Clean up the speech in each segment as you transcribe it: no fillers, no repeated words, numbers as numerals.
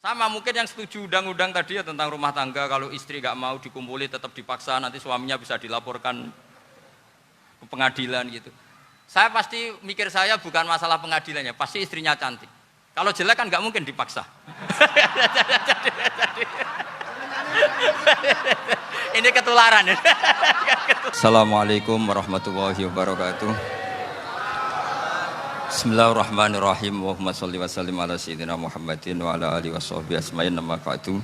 Sama mungkin yang setuju undang-undang tadi ya tentang rumah tangga, kalau istri nggak mau dikumpuli tetap dipaksa, nanti suaminya bisa dilaporkan ke pengadilan gitu. Saya pasti mikir saya bukan masalah pengadilannya, pasti istrinya cantik. Kalau jelek kan nggak mungkin dipaksa. Ini ketularan. Assalamualaikum warahmatullahi wabarakatuh. Bismillahirrahmanirrahim. Allahumma sholli wa sallim ala sayyidina Muhammadin wa ala alihi washabbihi asma'in nama ba'du.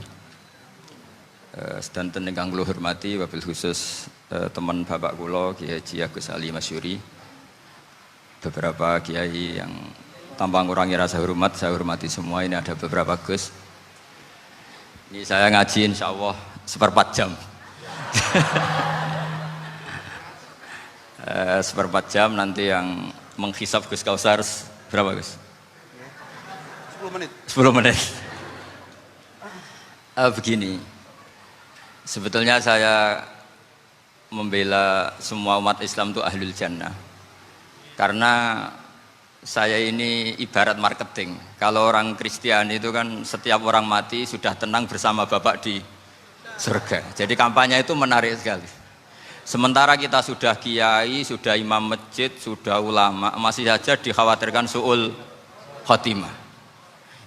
Sedanten ingkang kula hormati wabil khusus teman bapak kula Kiai Haji Agus Ali Masyuri. Beberapa kiai yang tanpa ngurangi rasa hormat, saya hormati semua. Ini ada beberapa Gus. Ini saya ngaji insyaallah seperempat jam. Seperempat jam nanti yang menghisap Gus Kausar berapa Gus? 10 menit. 10 menit. Begini, sebetulnya saya membela semua umat Islam itu ahlul jannah. Karena saya ini ibarat marketing. Kalau orang Kristiani itu kan setiap orang mati sudah tenang bersama Bapak di surga. Jadi kampanye itu menarik sekali. Sementara kita sudah kiai, sudah imam masjid, sudah ulama, masih saja dikhawatirkan su'ul khotimah.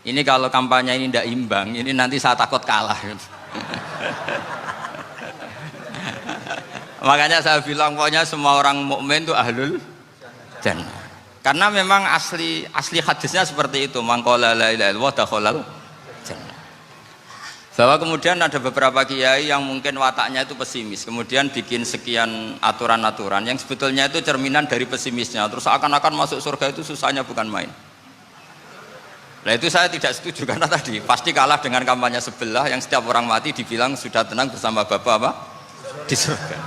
Ini kalau kampanye ini tidak imbang, ini nanti saya takut kalah. Makanya saya bilang pokoknya semua orang mukmin itu ahlul jannah. Karena memang asli hadisnya seperti itu, man qala la ilaha illallah dakhalal jannah. Bahwa kemudian ada beberapa kiai yang mungkin wataknya itu pesimis, kemudian bikin sekian aturan-aturan yang sebetulnya itu cerminan dari pesimisnya, terus akan-akan masuk surga itu susahnya bukan main. Nah itu saya tidak setuju karena tadi pasti kalah dengan kampanye sebelah yang setiap orang mati dibilang sudah tenang bersama Bapak apa? Di surga.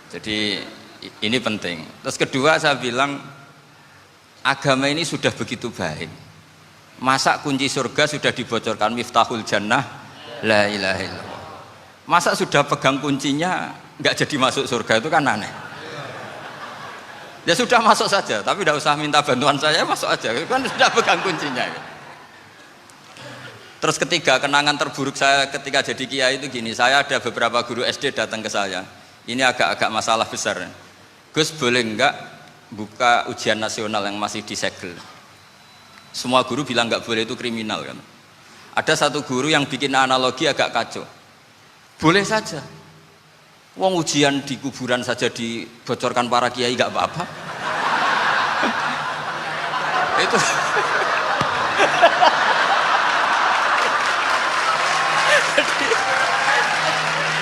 Jadi ini penting. Terus kedua saya bilang agama ini sudah begitu baik. Masa kunci surga sudah dibocorkan miftahul jannah la ilaha illallah. Masa sudah pegang kuncinya nggak jadi masuk surga, itu kan aneh. Ya sudah masuk saja, tapi tidak usah minta bantuan saya, masuk aja, kan sudah pegang kuncinya. Terus ketiga, kenangan terburuk saya ketika jadi kiai itu gini, saya ada beberapa guru SD datang ke saya. Ini agak-agak masalah besar. Gus boleh nggak buka ujian nasional yang masih disegel? Semua guru bilang nggak boleh, itu kriminal kan. Ada satu guru yang bikin analogi agak kacau. Boleh saja. Wong ujian di kuburan saja dibocorkan para kiai nggak apa-apa. Itu.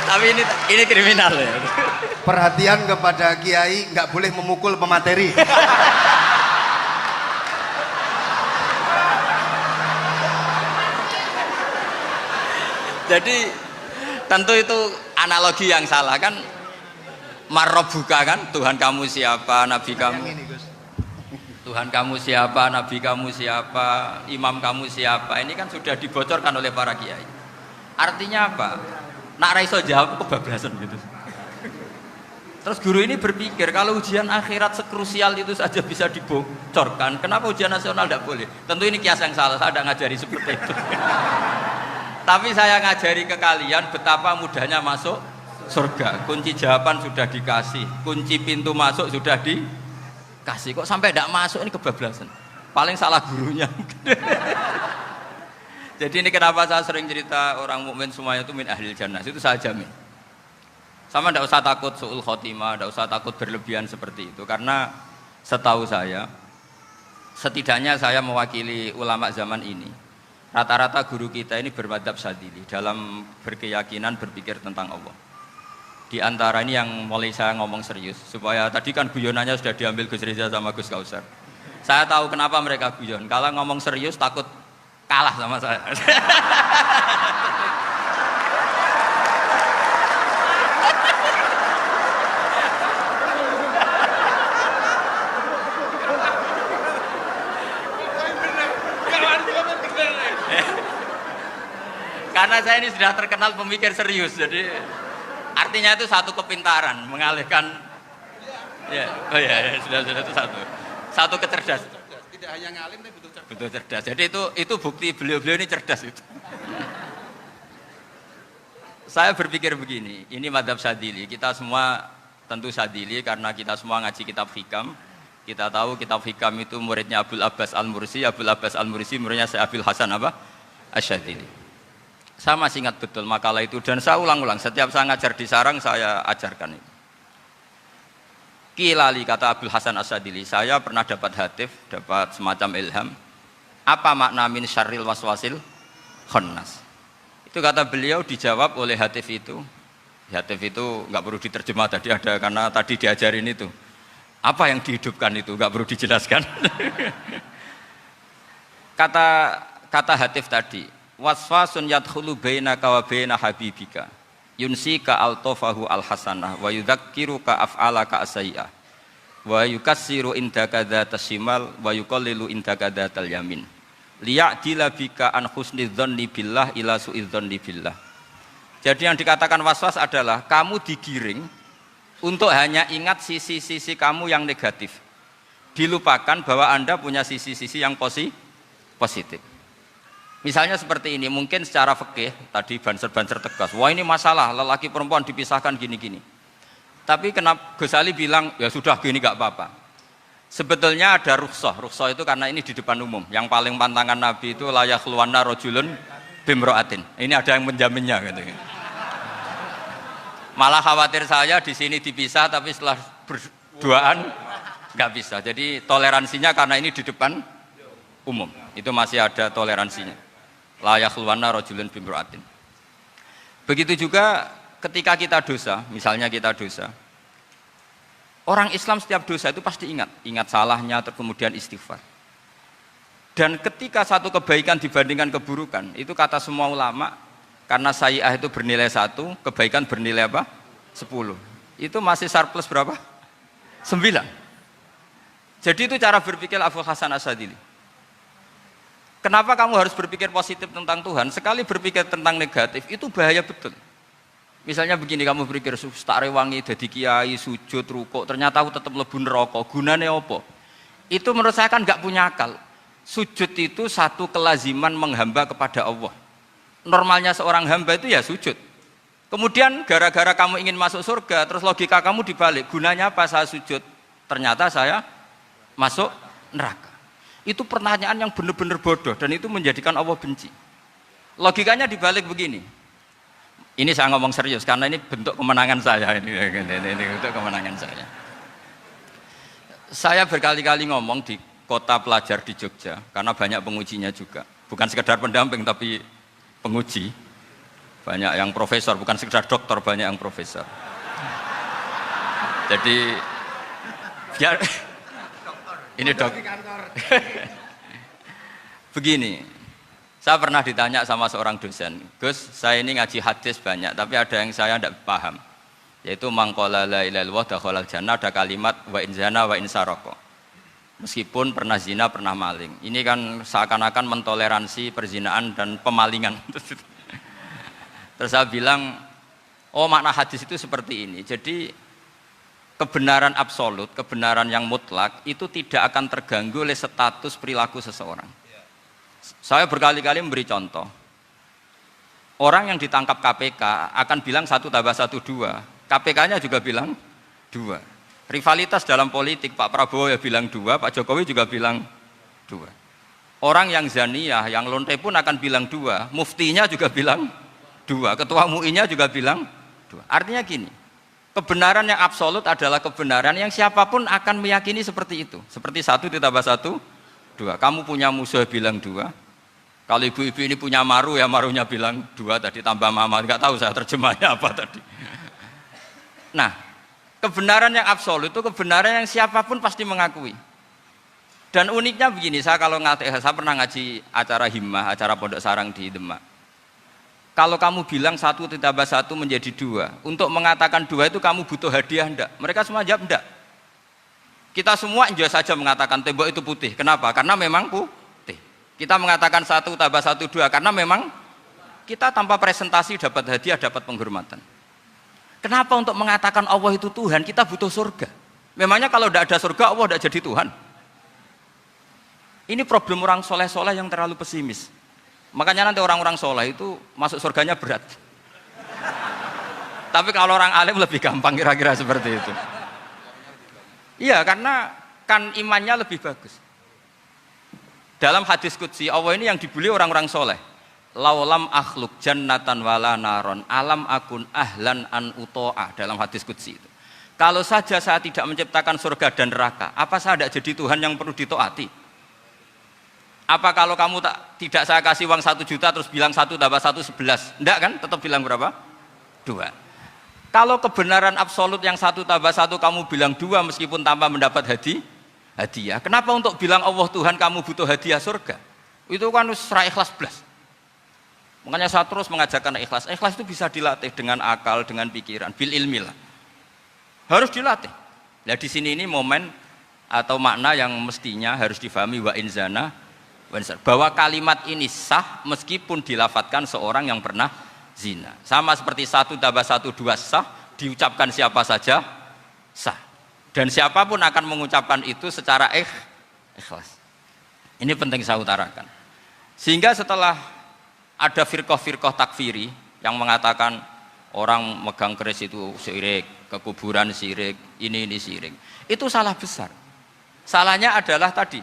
Tapi ini kriminal ya. Perhatian kepada kiai, nggak boleh memukul pemateri. Jadi tentu itu analogi yang salah kan. Marrobuka kan, Tuhan kamu siapa, Nabi kamu. Tuhan kamu siapa, Nabi kamu siapa, imam kamu siapa. Ini kan sudah dibocorkan oleh para kiai. Artinya apa? Nak raiso jawab kebablasan gitu. Terus guru ini berpikir kalau ujian akhirat sekrusial itu saja bisa dibocorkan, kenapa ujian nasional tidak boleh? Tentu ini kias yang salah, saya tidak ngajari seperti itu. Tapi saya ngajari ke kalian betapa mudahnya masuk surga. Kunci jawaban sudah dikasih, kunci pintu masuk sudah dikasih. Kok sampai tidak masuk, ini kebablasan. Paling salah gurunya. Jadi ini kenapa saya sering cerita orang mukmin semuanya itu min ahlil jannah. Itu saya jamin. Sama tidak usah takut su'ul khotimah, tidak usah takut berlebihan seperti itu. Karena setahu saya, setidaknya saya mewakili ulama zaman ini. Rata-rata guru kita ini bermadzhab Syadzili dalam berkeyakinan berpikir tentang Allah. Di antara ini yang mulai saya ngomong serius, supaya tadi kan guyonannya sudah diambil Gus Reza sama Gus Kausar. Saya tahu kenapa mereka guyon. Kalau ngomong serius takut kalah sama saya. Karena saya ini sudah terkenal pemikir serius, jadi artinya itu satu kepintaran mengalihkan, ya, oh ya, sudah itu satu kecerdasan. tidak hanya ngalim tapi butuh cerdas. Betul cerdas. Jadi itu bukti beliau-beliau ini cerdas itu. Saya berpikir begini, ini madhab Syadzili. Kita semua tentu Syadzili karena kita semua ngaji kitab hikam. Kita tahu kitab hikam itu muridnya Abul Abbas Al-Mursi. Abul Abbas Al-Mursi muridnya Syekh Abil Hasan apa? Asy-Syadzili. Saya masih ingat betul makalah itu dan saya ulang-ulang. Setiap saya ngajar di sarang saya ajarkan itu. Kilali kata Abul Hasan Asy-Syadzili, saya pernah dapat hatif, dapat semacam ilham. Apa makna min syarril waswasil khannas? Itu kata beliau dijawab oleh hatif itu. Hatif itu nggak perlu diterjemah tadi ada karena tadi diajarin itu. Apa yang dihidupkan itu nggak perlu dijelaskan. kata hatif tadi, waswasun yadkhulu bainaka wa baina habibika. Yunsika altofahu alhasanah wa yudzakiruka af'alaka asai'ah wa yukassiru indaka dzatas shimal wa yuqallilu indaka dzatal yamin liya'dila bika an husni dzanni billah ila su'i dzanni billah. Jadi yang dikatakan waswas adalah kamu digiring untuk hanya ingat sisi-sisi kamu yang negatif, dilupakan bahwa Anda punya sisi-sisi yang positif. Misalnya seperti ini, mungkin secara fikih tadi banser-banser tegas, wah ini masalah lelaki perempuan dipisahkan gini-gini. Tapi kenapa Ghazali bilang ya sudah gini gak apa-apa. Sebetulnya ada rukhsah itu karena ini di depan umum. Yang paling pantangan Nabi itu la yakhluwanna rajulun bimra'atin. Ini ada yang menjaminnya gitu. Malah khawatir saya di sini dipisah tapi setelah berduaan nggak bisa. Jadi toleransinya karena ini di depan umum. Itu masih ada toleransinya. La yakhluwanna rajulun bimra'atin. Begitu juga ketika kita dosa, misalnya kita dosa. Orang Islam setiap dosa itu pasti ingat salahnya, kemudian istighfar. Dan ketika satu kebaikan dibandingkan keburukan, itu kata semua ulama, karena sayyi'ah itu bernilai 1, kebaikan bernilai apa? 10. Itu masih surplus berapa? 9. Jadi itu cara berpikir Abul Hasan Asy-Syadzili. Kenapa kamu harus berpikir positif tentang Tuhan? Sekali berpikir tentang negatif, itu bahaya betul. Misalnya begini, kamu berpikir tak rewangi jadi kiai, sujud, rukuk, ternyata aku tetap lebu neraka, gunane apa? Itu menurut saya kan nggak punya akal. Sujud itu satu kelaziman menghamba kepada Allah. Normalnya seorang hamba itu ya sujud. Kemudian gara-gara kamu ingin masuk surga, terus logika kamu dibalik, gunanya apa saya sujud? Ternyata saya masuk neraka. Itu pertanyaan yang benar-benar bodoh dan itu menjadikan Allah benci. Logikanya dibalik begini. Ini saya ngomong serius karena ini bentuk kemenangan saya ini bentuk kemenangan saya. Saya berkali-kali ngomong di kota pelajar di Jogja karena banyak pengujinya juga. Bukan sekedar pendamping tapi penguji. Banyak yang profesor, bukan sekedar dokter, banyak yang profesor. Jadi biar ini dok. Begini. Saya pernah ditanya sama seorang dosen, Gus, saya ini ngaji hadis banyak, tapi ada yang saya tidak paham, yaitu mangqala la ilaha illallah dakhalal jannah, ada kalimat wa in zana wa in saraka. Meskipun pernah zina, pernah maling. Ini kan seakan-akan mentoleransi perzinaan dan pemalingan. Terus saya bilang, oh makna hadis itu seperti ini. Jadi kebenaran absolut, kebenaran yang mutlak itu tidak akan terganggu oleh status perilaku seseorang. Saya berkali-kali memberi contoh. Orang yang ditangkap KPK akan bilang 1 tambah 1 2. KPK-nya juga bilang 2. Rivalitas dalam politik, Pak Prabowo ya bilang 2, Pak Jokowi juga bilang 2. Orang yang zaniyah, yang lonte pun akan bilang 2. Muftinya juga bilang 2. Ketua MUI-nya juga bilang 2. Artinya gini, kebenaran yang absolut adalah kebenaran yang siapapun akan meyakini seperti itu. Seperti 1 ditambah 1 2. Kamu punya musuh bilang 2. Kalau ibu-ibu ini punya maru ya marunya bilang 2 tadi tambah mama. Enggak tahu saya terjemahnya apa tadi. Nah, kebenaran yang absolut itu kebenaran yang siapapun pasti mengakui. Dan uniknya begini, saya pernah ngaji acara himmah, acara pondok sarang di Demak. Kalau kamu bilang 1 ditambah 1 menjadi 2, untuk mengatakan 2 itu kamu butuh hadiah enggak? Mereka semua jawab enggak. Kita semua enjoy saja mengatakan tembok itu putih. Kenapa? Karena memang putih. Kita mengatakan 1 tambah 1 2 karena memang kita tanpa presentasi dapat hadiah, dapat penghormatan. Kenapa untuk mengatakan Allah itu Tuhan kita butuh surga? Memangnya kalau tidak ada surga Allah tidak jadi Tuhan? Ini problem orang soleh-soleh yang terlalu pesimis. Makanya nanti orang-orang soleh itu masuk surganya berat. Tapi kalau orang alim lebih gampang kira-kira seperti itu. Iya, karena kan imannya lebih bagus. Dalam hadis qudsi, Allah ini yang dibuli orang-orang soleh. Laulam akhluk jannatan wala naron alam akun ahlan an uto'a, dalam hadis qudsi itu. Kalau saja saya tidak menciptakan surga dan neraka, apa saya tidak jadi Tuhan yang perlu ditaati? Apa kalau kamu tidak saya kasih uang 1 juta terus bilang 1 tambah 1 11? Enggak kan? Tetap bilang berapa? 2. Kalau kebenaran absolut yang 1 tambah 1 kamu bilang 2 meskipun tanpa mendapat hadiah. Kenapa untuk bilang Allah Tuhan kamu butuh hadiah surga? Itu kan serah ikhlas belas. Makanya saya terus mengajarkan ikhlas. Ikhlas itu bisa dilatih dengan akal, dengan pikiran, bil ilmi lah. Harus dilatih. Nah di sini ini momen atau makna yang mestinya harus difahami wa inzana bahwa kalimat ini sah meskipun dilafatkan seorang yang pernah zina. Sama seperti 1 tambah 1 2 sah, diucapkan siapa saja sah. Dan siapapun akan mengucapkan itu secara ikhlas. Ini penting saya utarakan. Sehingga setelah ada firqah-firqah takfiri yang mengatakan orang megang keris itu syirik, ke kuburan syirik, ini syirik. Itu salah besar. Salahnya adalah tadi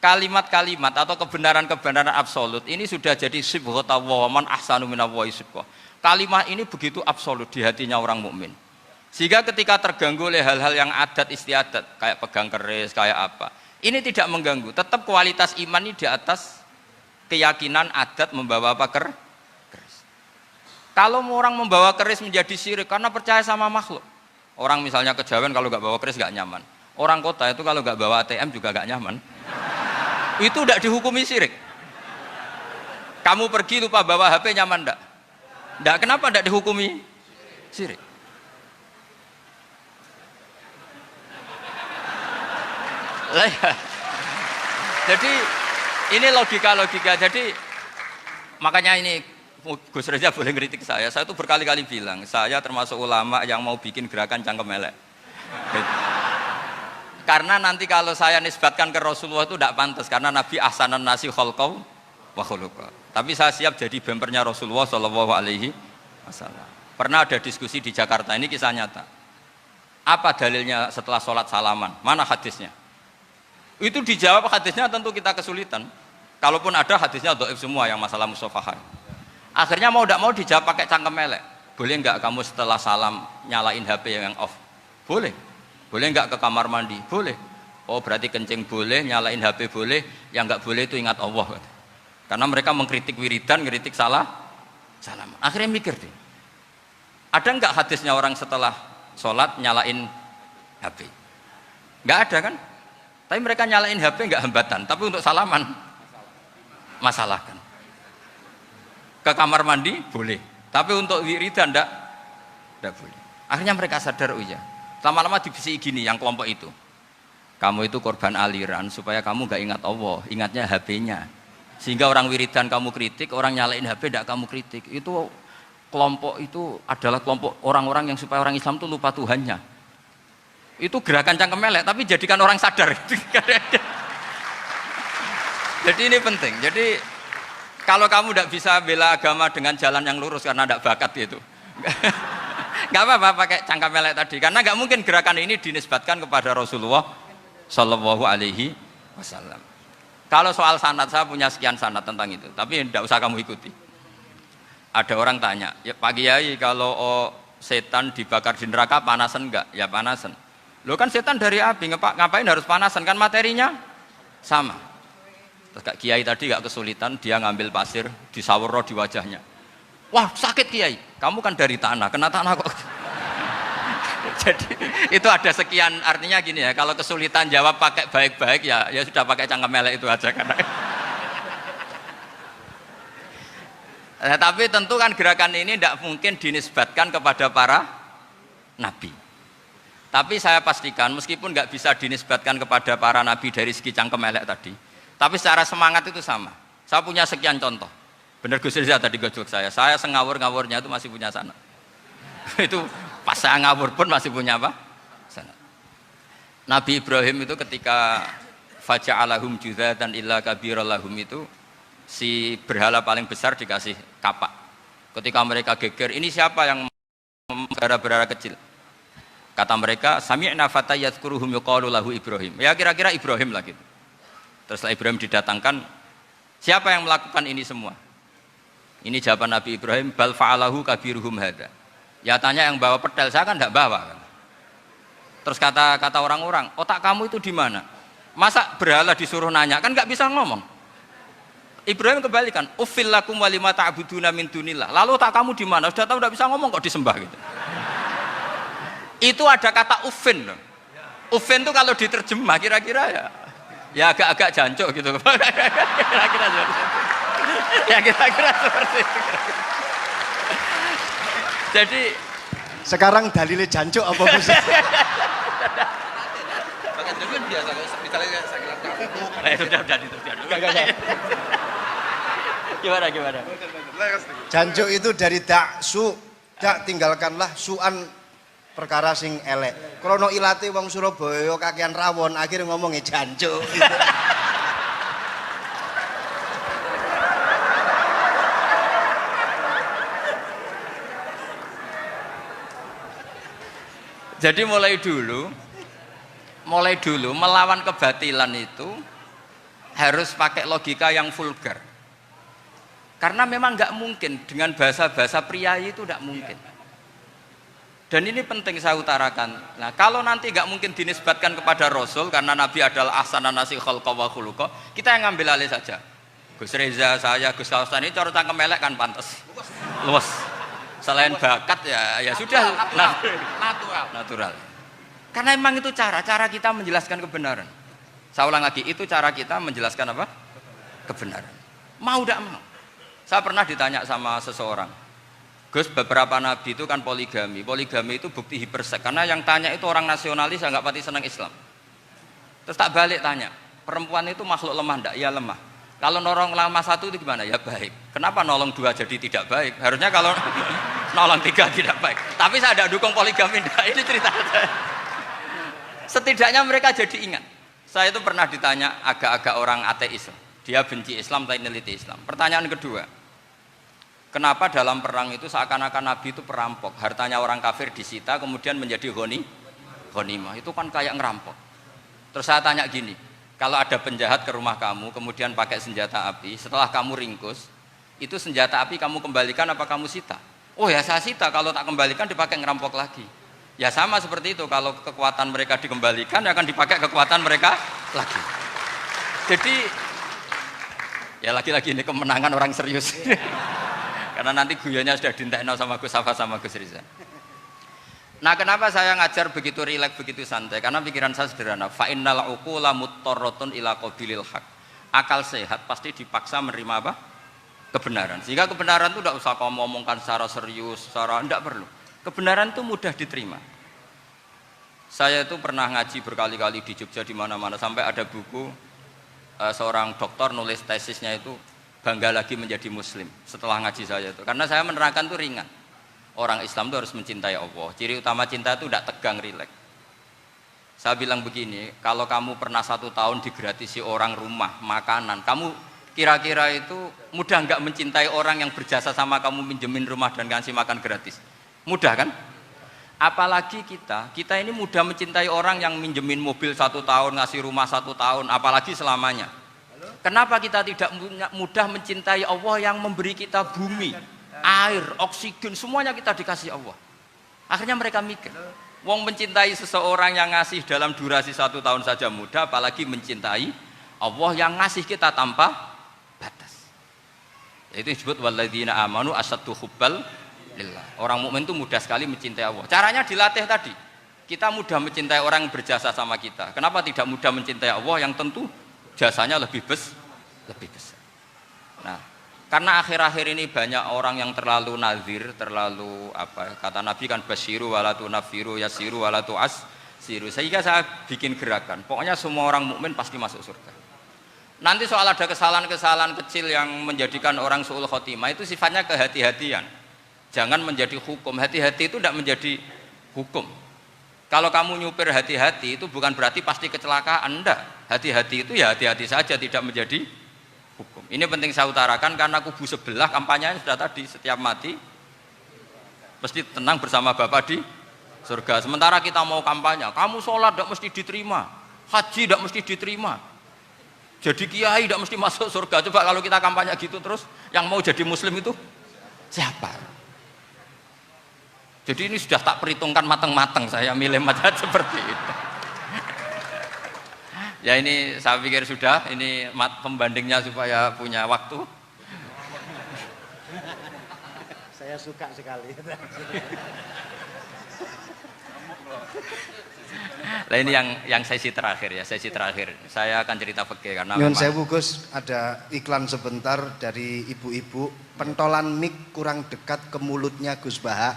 kalimat-kalimat atau kebenaran-kebenaran absolut ini sudah jadi sibghata wa man ahsanu minallahi sibghah. Kalimat ini begitu absolut di hatinya orang mukmin. Sehingga ketika terganggu oleh hal-hal yang adat istiadat kayak pegang keris, kayak apa, ini tidak mengganggu. Tetap kualitas iman ini di atas keyakinan adat membawa apa keris. Kalau orang membawa keris menjadi syirik karena percaya sama makhluk. Orang misalnya kejawen kalau nggak bawa keris nggak nyaman. Orang kota itu kalau nggak bawa ATM juga nggak nyaman. Itu tidak dihukumi syirik. Kamu pergi lupa bawa HP nyaman enggak? Enggak, kenapa enggak dihukumi syirik? Jadi ini logika. Jadi makanya ini Gus Reza boleh kritik saya tuh berkali-kali bilang saya termasuk ulama yang mau bikin gerakan cangkem elek. Karena nanti kalau saya nisbatkan ke Rasulullah itu tidak pantas karena Nabi ahsanan nasi khalqau wa khuluqa. Tapi saya siap jadi bempernya Rasulullah Shallallahu Alaihi Wasallam. Pernah ada diskusi di Jakarta, ini kisah nyata. Apa dalilnya setelah sholat salaman? Mana hadisnya? Itu dijawab hadisnya tentu kita kesulitan. Kalaupun ada hadisnya dhaif semua yang masalah musafahan. Akhirnya mau tidak mau dijawab pakai cangkem elek. Boleh enggak kamu setelah salam nyalain HP yang off? Boleh. Boleh enggak ke kamar mandi? Boleh. Oh berarti kencing boleh, nyalain HP boleh, yang enggak boleh itu ingat Allah. Karena mereka mengkritik wiridan, ngeritik salam. Akhirnya mikir deh. Ada enggak hadisnya orang setelah sholat nyalain HP? Enggak ada kan? Tapi mereka nyalain HP enggak hambatan, tapi untuk salaman masalahkan. Ke kamar mandi boleh, tapi untuk wiridan enggak boleh. Akhirnya mereka sadar, oh iya. Lama-lama dibisiki gini yang kelompok itu. Kamu itu korban aliran supaya kamu gak ingat Allah, ingatnya HP-nya. Sehingga orang wiridan kamu kritik, orang nyalain HP tidak kamu kritik. Itu kelompok itu adalah kelompok orang-orang yang supaya orang Islam itu lupa Tuhannya. Itu gerakan cangkem elek, tapi jadikan orang sadar. Jadi ini penting. Jadi kalau kamu tidak bisa bela agama dengan jalan yang lurus karena tidak bakat gitu. Gak apa-apa pakai cangkem elek tadi, karena gak mungkin gerakan ini dinisbatkan kepada Rasulullah Shallallahu Alaihi Wasallam. Kalau soal sanad, saya punya sekian sanad tentang itu, tapi tidak usah kamu ikuti. Ada orang tanya, ya Pak Kiai kalau setan dibakar di neraka panasan enggak? Ya panasan. Lo kan setan dari api, ngapain harus panasan? Kan materinya sama. Terus Kak Kiai tadi gak kesulitan, dia ngambil pasir, disawero di wajahnya. Wah sakit Kiai, kamu kan dari tanah, kena tanah kok. Jadi itu ada sekian, artinya gini ya, kalau kesulitan jawab pakai baik-baik ya sudah pakai cangkem elek itu aja karena. Tapi tentu kan gerakan ini tidak mungkin dinisbatkan kepada para nabi. Tapi saya pastikan meskipun nggak bisa dinisbatkan kepada para nabi dari segi cangkem elek tadi, tapi secara semangat itu sama. Saya punya sekian contoh. Benar Gus Riza tadi gojok saya sengawur-ngawurnya itu masih punya sanad. Itu pas saya ngawur pun masih punya apa? Sanad. Nabi Ibrahim itu ketika faja'alahum judzatan illa kabirallahum itu si berhala paling besar dikasih kapak. Ketika mereka geger, ini siapa yang berhala-berhala kecil? Kata mereka, sami'na fata yadhkuruhum yuqalu lahu Ibrahim. Ya kira-kira Ibrahim lah gitu. Terus setelah Ibrahim didatangkan, siapa yang melakukan ini semua? Ini jawaban Nabi Ibrahim, bal fa'alahu kabiruhum hadza. Ya tanya yang bawa pedal, saya kan tidak bawa kan. Terus kata orang-orang, otak kamu itu di mana? Masa berhala disuruh nanya, kan nggak bisa ngomong. Ibrahim kembalikan, uffil lakum walima ta'buduna min dunillah. Lalu otak kamu di mana? Sudah tahu nggak bisa ngomong kok disembah gitu. Itu ada kata uffin loh. Uffin itu kalau diterjemah kira-kira ya agak-agak jancuk gitu. Kira-kira ya kira-kira seperti itu. Jadi Sekarang dalilnya jancuk apa Gus? Pakai dulu biasa kalau misalnya saya bilang sudah. Gimana? Jancuk itu dari daksu, dak tinggalkanlah suan perkara sing elek. Krono ilate wong Surabaya kakean rawon, akhirnya ngomongnya jancuk. Jadi mulai dulu melawan kebatilan itu harus pakai logika yang vulgar. Karena memang nggak mungkin dengan bahasa-bahasa priayi itu nggak mungkin. Dan ini penting saya utarakan. Nah, kalau nanti nggak mungkin dinisbatkan kepada Rasul karena Nabi adalah ahsanan nasi khalqa wa khuluqa, kita yang ngambil alih saja. Gus Reza, saya, Gus Kaustan ini cara cangkem elek kan pantas. Luas. Selain bakat ya sudah natural. Karena memang itu cara kita menjelaskan kebenaran. Saya ulang lagi, itu cara kita menjelaskan apa? Kebenaran. Mau tidak mau. Saya pernah ditanya sama seseorang, Gus, beberapa nabi itu kan poligami itu bukti hipersek, karena yang tanya itu orang nasionalis yang nggak pati senang Islam. Terus tak balik tanya, perempuan itu makhluk lemah enggak? Ya lemah. Kalau nolong lama satu itu gimana? Ya baik. Kenapa nolong dua jadi tidak baik? Harusnya kalau nolong tiga tidak baik. Tapi saya tidak dukung poligami, enggak. Ini cerita. Setidaknya mereka jadi ingat. Saya itu pernah ditanya agak-agak orang ateis. Dia benci Islam tapi neliti Islam. Pertanyaan kedua, kenapa dalam perang itu seakan-akan Nabi itu perampok, hartanya orang kafir disita kemudian menjadi ghanimah, itu kan kayak ngerampok. Terus saya tanya gini, kalau ada penjahat ke rumah kamu kemudian pakai senjata api, setelah kamu ringkus, itu senjata api kamu kembalikan apa kamu sita? Oh ya saya sita, kalau tak kembalikan dipakai ngerampok lagi. Ya sama seperti itu, kalau kekuatan mereka dikembalikan akan dipakai kekuatan mereka lagi. Jadi ya lagi-lagi ini kemenangan orang serius. Karena nanti guyonnya sudah dintekno sama Gus Safa sama Gus Riza. Nah, kenapa saya ngajar begitu rileks, begitu santai? Karena pikiran saya sederhana. Fa innal uqula muttarratun ila qabilil haq. Akal sehat pasti dipaksa menerima apa? Kebenaran. Sehingga kebenaran itu tidak usah kamu ngomongkan secara serius, secara tidak perlu. Kebenaran itu mudah diterima. Saya itu pernah ngaji berkali-kali di Jogja di mana-mana sampai ada buku seorang dokter nulis tesisnya itu bangga lagi menjadi muslim setelah ngaji saya itu, karena saya menerangkan itu ringan. Orang Islam itu harus mencintai Allah. Ciri utama cinta itu tidak tegang, rileks. Saya bilang begini, kalau kamu pernah 1 tahun digratisi orang rumah, makanan, kamu kira-kira itu mudah nggak mencintai orang yang berjasa sama kamu minjemin rumah dan ngasih makan gratis? Mudah kan? Apalagi kita ini mudah mencintai orang yang minjemin mobil 1 tahun, ngasih rumah 1 tahun, apalagi selamanya. Kenapa kita tidak mudah mencintai Allah yang memberi kita bumi, air, oksigen, semuanya kita dikasih Allah. Akhirnya mereka mikir, wong mencintai seseorang yang ngasih dalam durasi 1 tahun saja mudah, apalagi mencintai Allah yang ngasih kita tanpa batas. Itu disebut walladzina amanu asaddu hubbal lillah. Orang mukmin itu mudah sekali mencintai Allah. Caranya dilatih tadi. Kita mudah mencintai orang yang berjasa sama kita. Kenapa tidak mudah mencintai Allah yang tentu jasanya lebih besar? Nah, karena akhir-akhir ini banyak orang yang terlalu nazir, terlalu apa? Kata Nabi kan basyiru wala tunaffiru, yasiru wala tu'assiru. Sehingga saya bikin gerakan. Pokoknya semua orang mukmin pasti masuk surga. Nanti soal ada kesalahan-kesalahan kecil yang menjadikan orang su'ul khotimah itu sifatnya kehati-hatian. Jangan menjadi hukum. Hati-hati itu tidak menjadi hukum. Kalau kamu nyupir hati-hati itu bukan berarti pasti kecelakaan, enggak. Hati-hati itu ya hati-hati saja, tidak menjadi hukum. Ini penting saya utarakan karena kubu sebelah kampanyenya sudah tadi, setiap mati mesti tenang bersama Bapak di surga. Sementara kita mau kampanye, kamu sholat tidak mesti diterima, haji tidak mesti diterima, jadi kiai tidak mesti masuk surga. Coba kalau kita kampanye gitu terus, yang mau jadi muslim itu siapa? Jadi ini sudah tak perhitungkan matang-matang, saya milih macam seperti itu. Ya ini saya pikir sudah, ini pembandingnya supaya punya waktu. Saya suka sekali. Nah ini yang sesi terakhir ya, sesi terakhir. Saya akan cerita fikih karena Nyun sewu Gus, ada iklan sebentar dari ibu-ibu, pentolan mic kurang dekat ke mulutnya Gus Baha.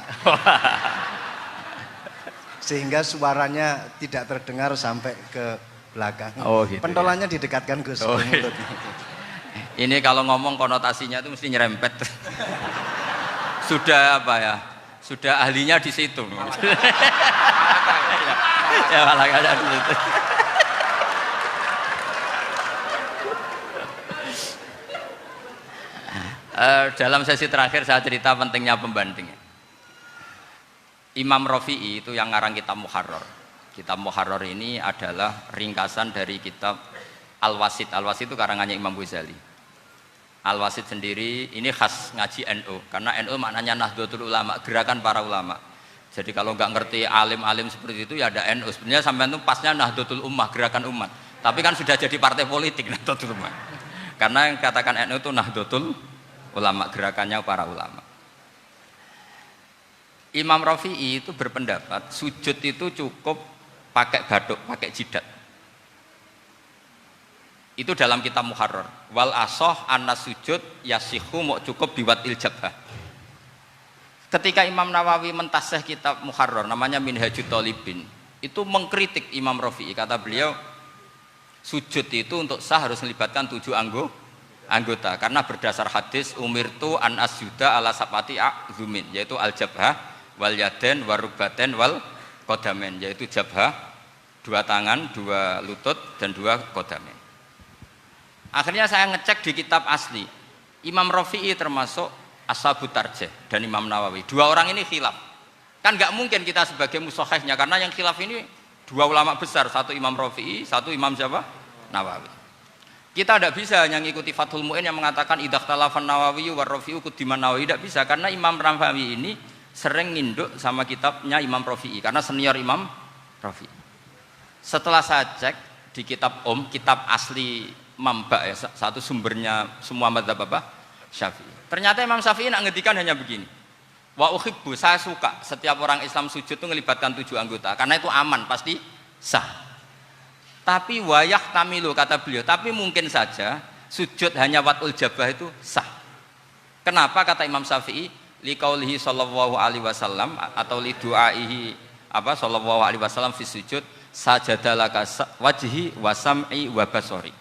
Sehingga suaranya tidak terdengar sampai ke belakang. Oh, gitu, pentolannya didekatkan Gus oh, ke mulut. Ini kalau ngomong konotasinya itu mesti nyerempet. Sudah apa ya? Sudah ahlinya di situ. Ya malah ada di situ. Dalam sesi terakhir saya cerita pentingnya pembanding. Imam Rafi'i itu yang ngarang kitab Muharrar. Kitab Muharrar ini adalah ringkasan dari kitab Al-Wasit. Al-Wasit itu karangannya Imam Ghazali. Al-Wasit sendiri ini khas ngaji NU, karena NU maknanya Nahdlatul Ulama, gerakan para ulama. Jadi kalau nggak ngerti alim-alim seperti itu ya ada NU. Sebenarnya sampai itu pasnya Nahdlatul Ummah, gerakan umat. Tapi kan sudah jadi partai politik Nahdlatul Ummah. Karena yang katakan NU itu Nahdlatul Ulama, gerakannya para ulama. Imam Rafi'i itu berpendapat sujud itu cukup pakai batuk, pakai jidat. Itu dalam kitab Muharrar. Wal asoh anna sujud yasihu mau cukup biwat iljabah. Ketika Imam Nawawi mentasih kitab Muharrar namanya Minhajut Thalibin, itu mengkritik Imam Rafi'i. Kata beliau, sujud itu untuk sah harus melibatkan 7 anggota, karena berdasar hadis umirtu an asjuda ala sapati a'zumin, yaitu al jabhah wal yaden warubaten wal kodamen, yaitu jabhah 2 tangan, 2 lutut dan 2 kodamen. Akhirnya saya ngecek di kitab asli, Imam Rafi'i termasuk Ashabut Tarjih dan Imam Nawawi. 2 orang ini khilaf. Kan nggak mungkin kita sebagai mushahihnya, karena yang khilaf ini 2 ulama besar, satu Imam Rafi'i, satu Imam siapa? Nawawi. Kita tidak bisa hanya ngikuti Fathul Mu'in yang mengatakan idzakhtalafan Nawawi war Rafi'u kudiman Nawawi, tidak bisa, karena Imam Nawawi ini sering nginduk sama kitabnya Imam Rafi'i karena senior Imam Rafi'i. Setelah saya cek di kitab kitab asli Mamba ya, satu sumbernya semua mazhab apa? Syafi'i. Ternyata Imam Syafi'i nak ngedikan hanya begini. Wa uhibbu, saya suka setiap orang Islam sujud itu melibatkan 7 anggota karena itu aman, pasti sah. Tapi wayah tamilu, kata beliau, tapi mungkin saja sujud hanya watul jabah itu sah. Kenapa kata Imam Syafi'i? Liqaulihi sallallahu alaihi wasallam atau li du'aihi apa sallallahu alaihi wasallam fi sujud sajadalaka wajhi wa sam'i wa basori.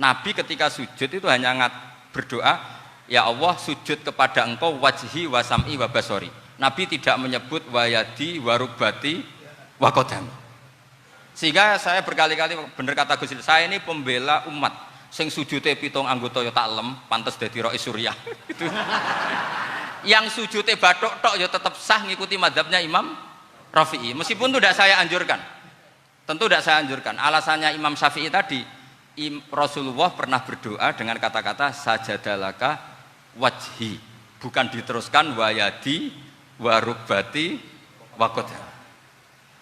Nabi ketika sujud itu hanya berdoa, ya Allah sujud kepada engkau wajhi wa sam'i wa basori. Nabi tidak menyebut wayadi wa rubati wa qadami. Sehingga saya berkali-kali bener kata Gus, saya ini pembela umat sing sujute 7 anggota ya tak lem pantes dadi Rais Suriah. Itu. Yang sujute bathuk tok ya tetap sah ngikuti mazhabnya Imam Rafi'i. Meskipun itu tidak saya anjurkan. Tentu tidak saya anjurkan. Alasannya Imam Syafi'i tadi, Rasulullah pernah berdoa dengan kata-kata sajadalaka wajhi, bukan diteruskan wayadi warubati wakodah.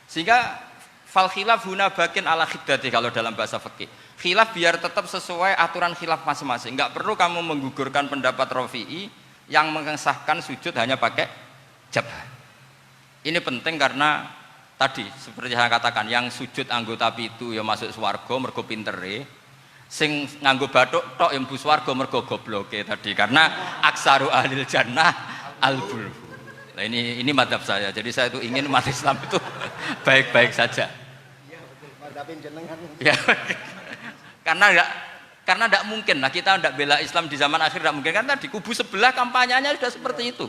Sehingga fal khilaf huna bakin ala khiddati kalau dalam bahasa fikih. Khilaf biar tetap sesuai aturan khilaf masing-masing. Enggak perlu kamu menggugurkan pendapat Rafi'i yang mengesahkan sujud hanya pakai jabah. Ini penting karena tadi seperti saya katakan, yang sujud anggota pitu ya masuk swarga mergo pintere, sing nganggo bathuk tok yang mlebu swarga mergo gobloke tadi, karena aksaru ahlil jannah al-bul. Nah, ini mazhab saya. Jadi saya itu ingin umat Islam itu baik-baik saja. Ya. Karena tidak mungkin lah kita tidak bela Islam di zaman akhir, tidak mungkin, kan tadi kubu sebelah kampanyenya sudah seperti itu.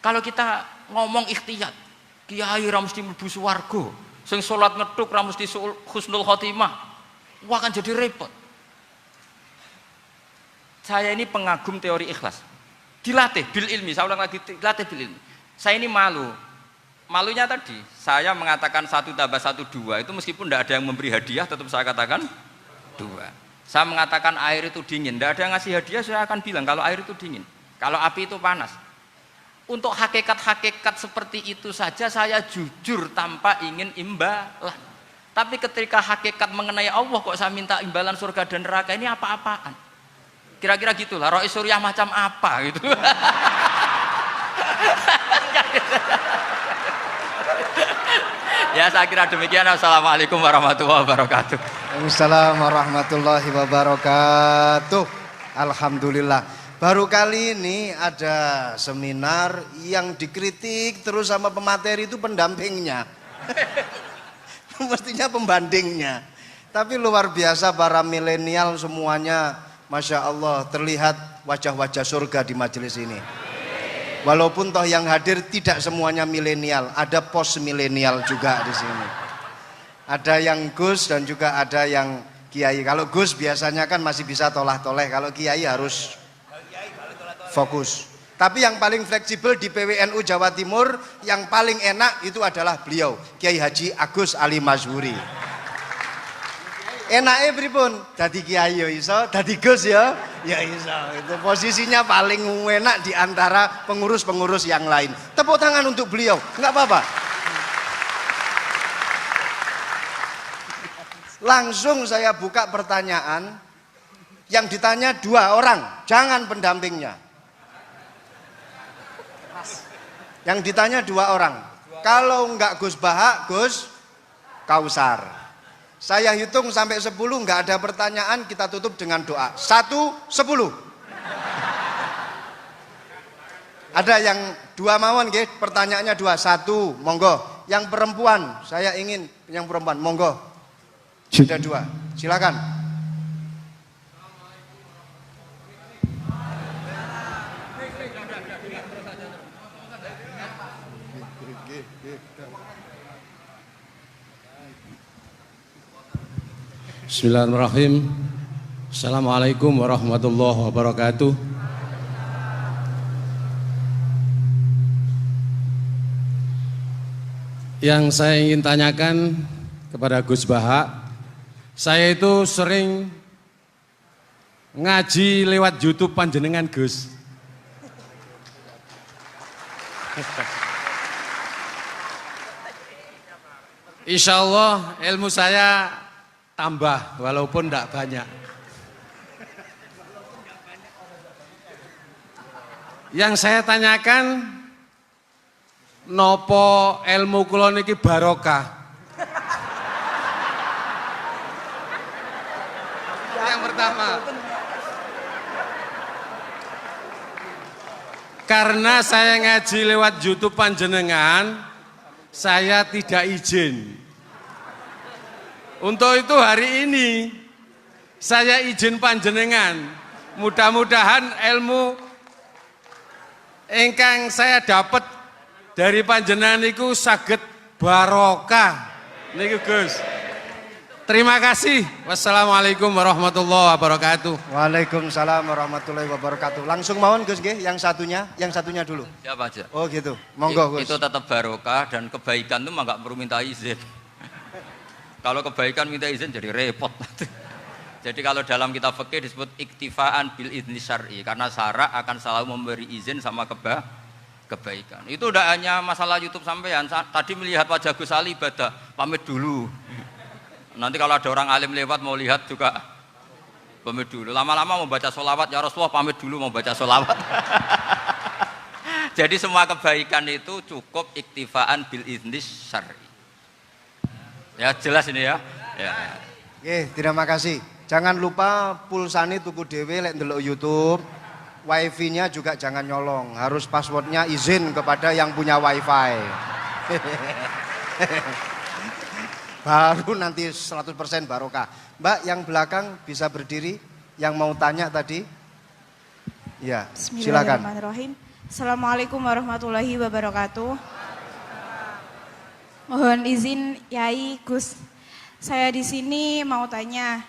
Kalau kita ngomong ikhtiyat, kiai ra mesti mlebu swarga, sing salat ngethuk ra mesti husnul khotimah. Wah kan jadi repot. Saya ini pengagum teori ikhlas. Dilatih bil ilmi, saya ulang lagi, dilatih bil ilmi. Saya ini malu. Malunya tadi, saya mengatakan 1 tambah 1 2 itu meskipun tidak ada yang memberi hadiah, tetap saya katakan 2. Saya mengatakan air itu dingin, tidak ada yang ngasih hadiah, saya akan bilang kalau air itu dingin, kalau api itu panas. Untuk hakikat-hakikat seperti itu saja saya jujur tanpa ingin imbalan. Tapi ketika hakikat mengenai Allah kok saya minta imbalan surga dan neraka, ini apa-apaan? Kira-kira gitulah, Rois Suriah macam apa gitu. Ya saya kira demikian. Assalamualaikum warahmatullahi wabarakatuh. Waalaikumsalam warahmatullahi wabarakatuh. Alhamdulillah. Baru kali ini ada seminar yang dikritik terus sama pemateri itu pendampingnya. Mestinya pembandingnya. Tapi luar biasa para milenial semuanya, Masya Allah, terlihat wajah-wajah surga di majelis ini. Walaupun toh yang hadir tidak semuanya milenial, ada post milenial juga di sini. Ada yang Gus dan juga ada yang Kiai. Kalau Gus biasanya kan masih bisa tolah-toleh, kalau Kiai harus fokus. Tapi yang paling fleksibel di PWNU Jawa Timur, yang paling enak itu adalah beliau, Kiai Haji Agus Ali Mazhuri. Enaknya pripun? Dadi kiai ya iso, dadi Gus ya iso. Itu posisinya paling enak di antara pengurus-pengurus yang lain. Tepuk tangan untuk beliau, enggak apa-apa. Langsung saya buka pertanyaan. Yang ditanya 2 orang, jangan pendampingnya. Yang ditanya 2 orang. Kalau enggak Gus Baha, Gus Kausar. Saya hitung sampai 10, nggak ada pertanyaan, kita tutup dengan doa. 1, 10. Ada yang 2 mawon, nggih? Pertanyaannya 2. 1, monggo. Yang perempuan, saya ingin yang perempuan, monggo. Sudah 2, silakan. Bismillahirrahmanirrahim. Assalamualaikum warahmatullahi wabarakatuh. Yang saya ingin tanyakan kepada Gus Baha, saya itu sering ngaji lewat YouTube panjenengan Gus. Insya Allah ilmu saya tambah walaupun tidak banyak. Yang saya tanyakan, nopo ilmu kula niki barokah? Yang pertama, karena saya ngaji lewat YouTube panjenengan, saya tidak izin. Untuk itu hari ini saya izin panjenengan, mudah-mudahan ilmu ingkang saya dapat dari panjenengan niku saged barokah niku Gus. Terima kasih. Wassalamualaikum warahmatullahi wabarakatuh. Waalaikumsalam warahmatullahi wabarakatuh. Langsung mawon Gus nggih, yang satunya dulu. Siapa aja? Oh gitu. Monggo Gus. Itu tetap barokah dan kebaikan itu mah nggak perlu minta izin. Kalau kebaikan minta izin jadi repot. Jadi kalau dalam kitab fikih disebut iktifaan bil idzni syar'i, karena syara akan selalu memberi izin sama kebaikan. Itu udah hanya masalah YouTube sampean. Tadi melihat wajah Gus Ali ibadah, pamit dulu. Nanti kalau ada orang alim lewat mau lihat juga pamit dulu. Lama-lama mau baca sholawat, ya Rasulullah pamit dulu mau baca sholawat. Jadi semua kebaikan itu cukup iktifaan bil idzni syar'i. Ya jelas ini ya. Terima kasih. Jangan lupa pulsane tuku dhewe lek ndelok YouTube. Wifi-nya juga jangan nyolong. Harus passwordnya izin kepada yang punya wifi. Baru nanti 100% barokah. Mbak yang belakang bisa berdiri. Yang mau tanya tadi. Ya, silakan. Bismillahirrahmanirrahim. Assalamualaikum warahmatullahi wabarakatuh. Mohon izin Yai Gus, saya di sini mau tanya,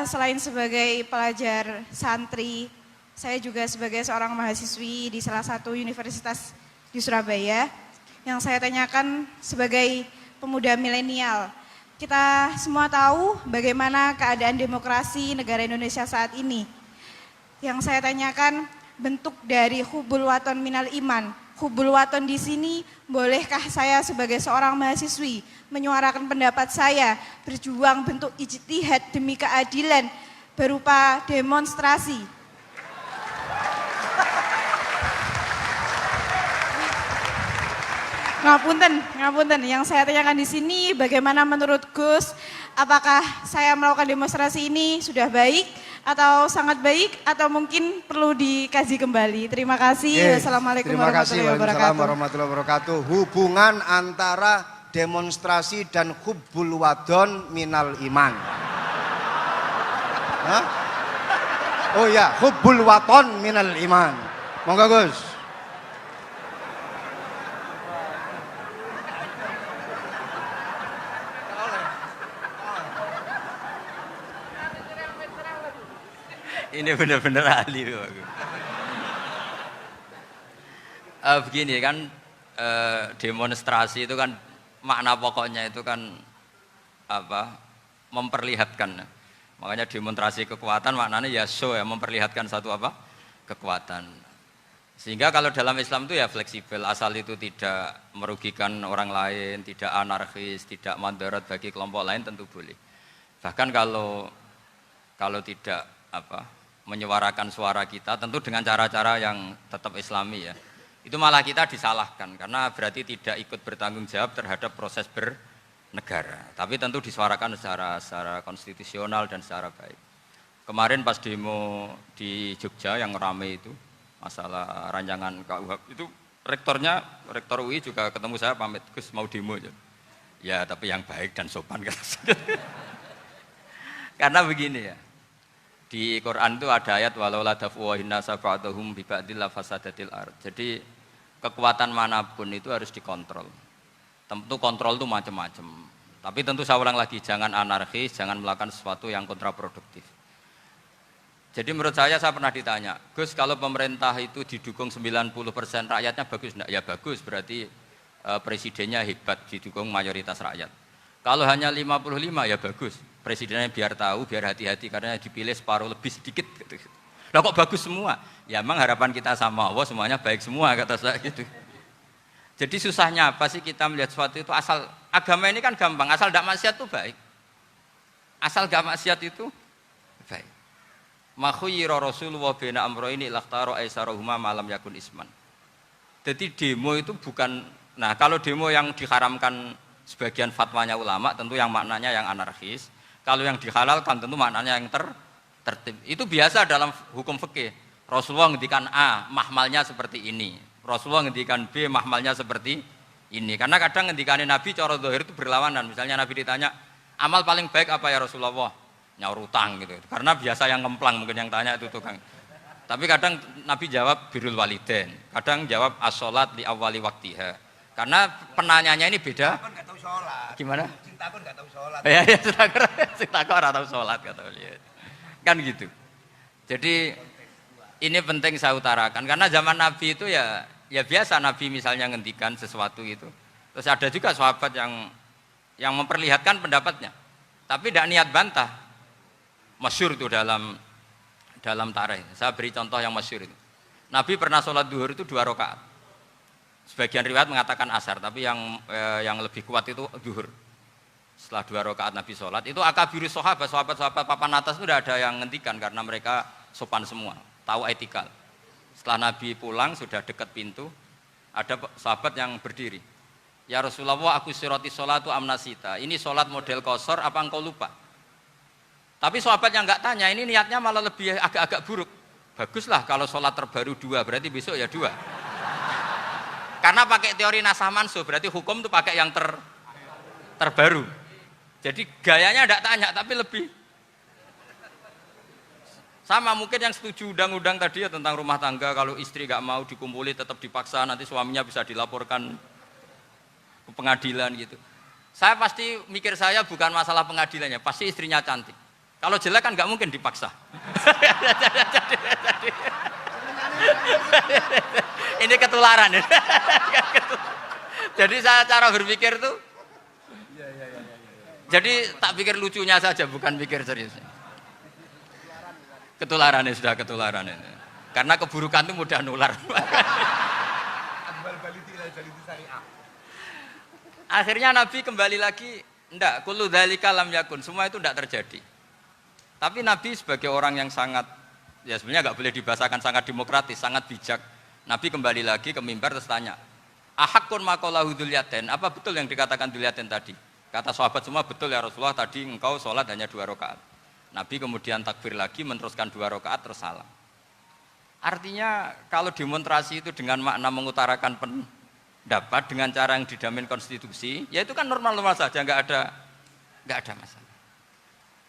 selain sebagai pelajar santri, saya juga sebagai seorang mahasiswi di salah satu universitas di Surabaya. Yang saya tanyakan sebagai pemuda milenial, kita semua tahu bagaimana keadaan demokrasi negara Indonesia saat ini. Yang saya tanyakan bentuk dari hubul waton minal iman. Hubul waton di sini, bolehkah saya sebagai seorang mahasiswi menyuarakan pendapat saya, berjuang bentuk ijtihad demi keadilan berupa demonstrasi? Ngapunten. Yang saya tanyakan di sini, bagaimana menurut Gus, apakah saya melakukan demonstrasi ini sudah baik atau sangat baik atau mungkin perlu dikaji kembali? Terima kasih. Wassalamualaikum warahmatullahi wabarakatuh. Hubungan antara demonstrasi dan hubbul wadon minal iman. Hah? Oh ya, hubbul waton minal iman. Monggo Gus. Ini benar-benar ahli. Begini kan, demonstrasi itu kan makna pokoknya itu kan apa? Memperlihatkan. Makanya demonstrasi kekuatan maknanya ya show ya, memperlihatkan satu apa? Kekuatan. Sehingga kalau dalam Islam itu ya fleksibel, asal itu tidak merugikan orang lain, tidak anarkis, tidak mandorot bagi kelompok lain tentu boleh. Bahkan kalau tidak apa? Menyuarakan suara kita tentu dengan cara-cara yang tetap islami ya, itu malah kita disalahkan karena berarti tidak ikut bertanggung jawab terhadap proses bernegara, tapi tentu disuarakan secara konstitusional dan secara baik. Kemarin pas demo di Jogja yang ramai itu masalah rancangan KUHP itu, rektor UI juga ketemu saya, pamit Gus mau demo ya tapi yang baik dan sopan karena begini ya, di Quran itu ada ayat walau la dafuwahin nasa ba'dahum bi ba'dil la fasadatil ard. Jadi kekuatan manapun itu harus dikontrol. Tentu kontrol itu macam-macam. Tapi tentu saya ulang lagi, jangan anarkis, jangan melakukan sesuatu yang kontraproduktif. Jadi menurut saya pernah ditanya, Gus kalau pemerintah itu didukung 90% rakyatnya bagus enggak? Ya bagus, berarti presidennya hebat, didukung mayoritas rakyat. Kalau hanya 55 ya bagus, presidennya biar tahu, biar hati-hati karena dipilih separuh lebih sedikit gitu. Lah kok bagus semua? Ya emang harapan kita sama Allah semuanya baik semua kata saya gitu. Jadi susahnya apa sih kita melihat sesuatu itu, asal agama ini kan gampang, asal tidak maksiat itu baik. Asal gak maksiat itu baik. Ma khuyyira Rasulullah baina amrayni lakhtara aisarahuma malam yakun isman. Jadi demo itu bukan, nah kalau demo yang diharamkan sebagian fatwanya ulama tentu yang maknanya yang anarkis. Kalau yang dihalalkan tentu maknanya yang tertib. Itu biasa dalam hukum fikih. Rasulullah ngendikan A, mahmalnya seperti ini. Rasulullah ngendikan B, mahmalnya seperti ini. Karena kadang ngendikanin Nabi cara zahir itu berlawanan. Misalnya Nabi ditanya, amal paling baik apa ya Rasulullah? Nyaur utang gitu. Karena biasa yang ngemplang mungkin yang tanya itu tukang. Tapi kadang Nabi jawab birrul walidain. Kadang jawab as-sholat li awwali waktiha. Karena penanyanya ini beda. Cinta nggak tahu sholat. Gimana? Cinta pun nggak tahu sholat. Ya, cinta kok nggak tahu sholat kata beliau. Kan gitu. Jadi ini penting saya utarakan karena zaman Nabi itu ya biasa Nabi misalnya ngendikan sesuatu itu. Terus ada juga sahabat yang memperlihatkan pendapatnya, tapi tidak niat bantah. Masyhur itu dalam tarikh. Saya beri contoh yang masyhur itu. Nabi pernah sholat duhur itu 2 rakaat. Sebagian riwayat mengatakan asar, tapi yang lebih kuat itu duhur. Setelah 2 rakaat Nabi sholat, itu akabirus sahabat papan atas itu tidak ada yang ngendikan karena mereka sopan semua, tahu etikal. Setelah Nabi pulang sudah dekat pintu, ada sahabat yang berdiri. Ya Rasulullah, aku siroti sholatu amnasita. Ini sholat model kosor, apa engkau lupa? Tapi sahabat yang nggak tanya, ini niatnya malah lebih agak-agak buruk. Baguslah kalau sholat terbaru 2, berarti besok ya 2. Karena pakai teori nasah mansuh, berarti hukum itu pakai yang terbaru. Jadi gayanya tidak tanya, tapi lebih sama mungkin yang setuju undang-undang tadi ya tentang rumah tangga, kalau istri nggak mau dikumpuli tetap dipaksa, nanti suaminya bisa dilaporkan. ke pengadilan gitu. Saya pasti mikir saya bukan masalah pengadilannya, pasti istrinya cantik. Kalau jelek kan nggak mungkin dipaksa. Ini ketularan. Jadi saya cara berpikir tuh, jadi tak pikir lucunya saja, bukan pikir seriusnya. Ketularan ya sudah ketularan ini. Karena keburukan itu mudah nular. Akhirnya Nabi kembali lagi, enggak, kullu dzalika lam yakun, semua itu enggak terjadi. Tapi Nabi sebagai orang yang sangat, ya sebenarnya enggak boleh dibahasakan sangat demokratis, sangat bijak. Nabi kembali lagi ke mimbar terus tanya, ahakun maqalahu Dzulyaden, apa betul yang dikatakan Dzulyaden tadi? Kata sahabat semua, betul ya Rasulullah, tadi engkau sholat hanya 2 rakaat. Nabi kemudian takbir lagi, meneruskan 2 rakaat terus salam. Artinya kalau demonstrasi itu dengan makna mengutarakan pendapat dengan cara yang dijamin konstitusi, ya itu kan normal-normal saja, nggak ada masalah.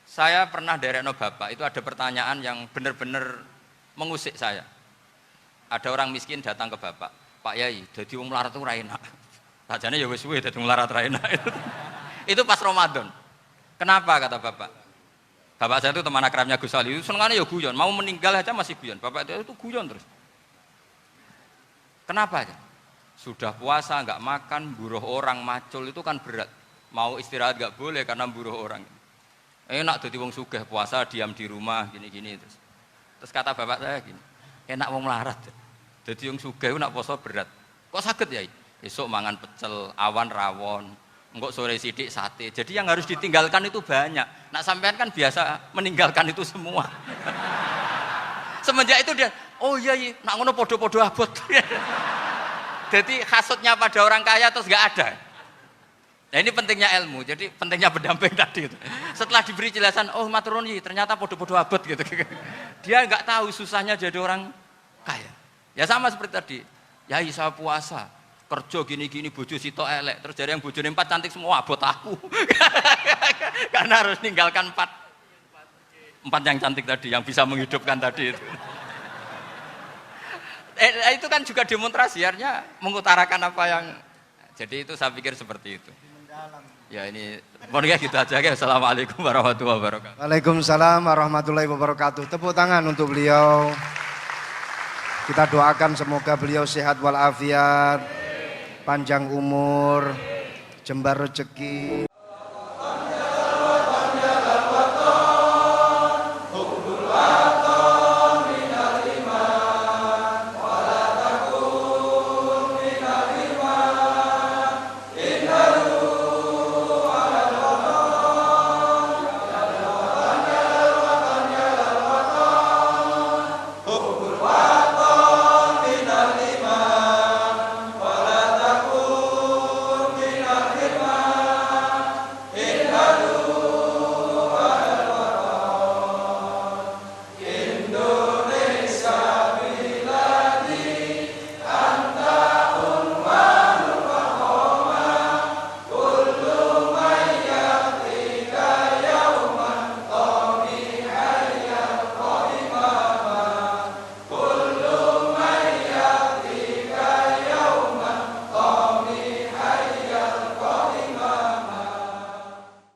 Saya pernah derekno bapak, itu ada pertanyaan yang benar-benar mengusik saya. Ada orang miskin datang ke bapak, Pak Yai, jadi wong melarat itu ra enak. Sajane ya wis suwe dadi wong melarat ra enak. Itu pas Ramadan. Kenapa kata bapak? Bapak saya itu teman akrabnya Gus Ali, itu senengannya ya guyon, mau meninggal aja masih guyon. Bapak itu guyon terus. Kenapa ya? Sudah puasa nggak makan, buruh orang, macul itu kan berat. Mau istirahat nggak boleh karena buruh orang. Enak jadi wong sugih puasa diam di rumah gini-gini terus. Terus kata bapak saya gini, enak wong melarat. Jadi wong sugih nak puasa berat. Kok sakit ya? Besok mangan pecel, awan rawon, engkau sore sidik sate. Jadi yang harus ditinggalkan itu banyak. Nak sampean kan biasa meninggalkan itu semua. Semenjak itu dia, oh iya, nak ngono podo-podo abot. Jadi hasutnya pada orang kaya terus nggak ada. Nah ini pentingnya ilmu, jadi pentingnya pendamping tadi itu. Setelah diberi jelasan, oh maturun ternyata podo-podo abot gitu. Dia nggak tahu susahnya jadi orang kaya. Ya sama seperti tadi, ya saya puasa, kerja gini-gini, bojo sitok elek, terus dari yang bojone 4 cantik semua abot aku. Karena harus ninggalkan 4 yang cantik tadi, yang bisa menghidupkan tadi itu. Itu kan juga demonstrasi, artinya mengutarakan apa yang, jadi itu saya pikir seperti itu. Ya ini, pokoknya gitu aja ya. Assalamualaikum warahmatullahi wabarakatuh. Waalaikumsalam warahmatullahi wabarakatuh. Tepuk tangan untuk beliau. Kita doakan semoga beliau sehat walafiat, panjang umur, jembar rezeki.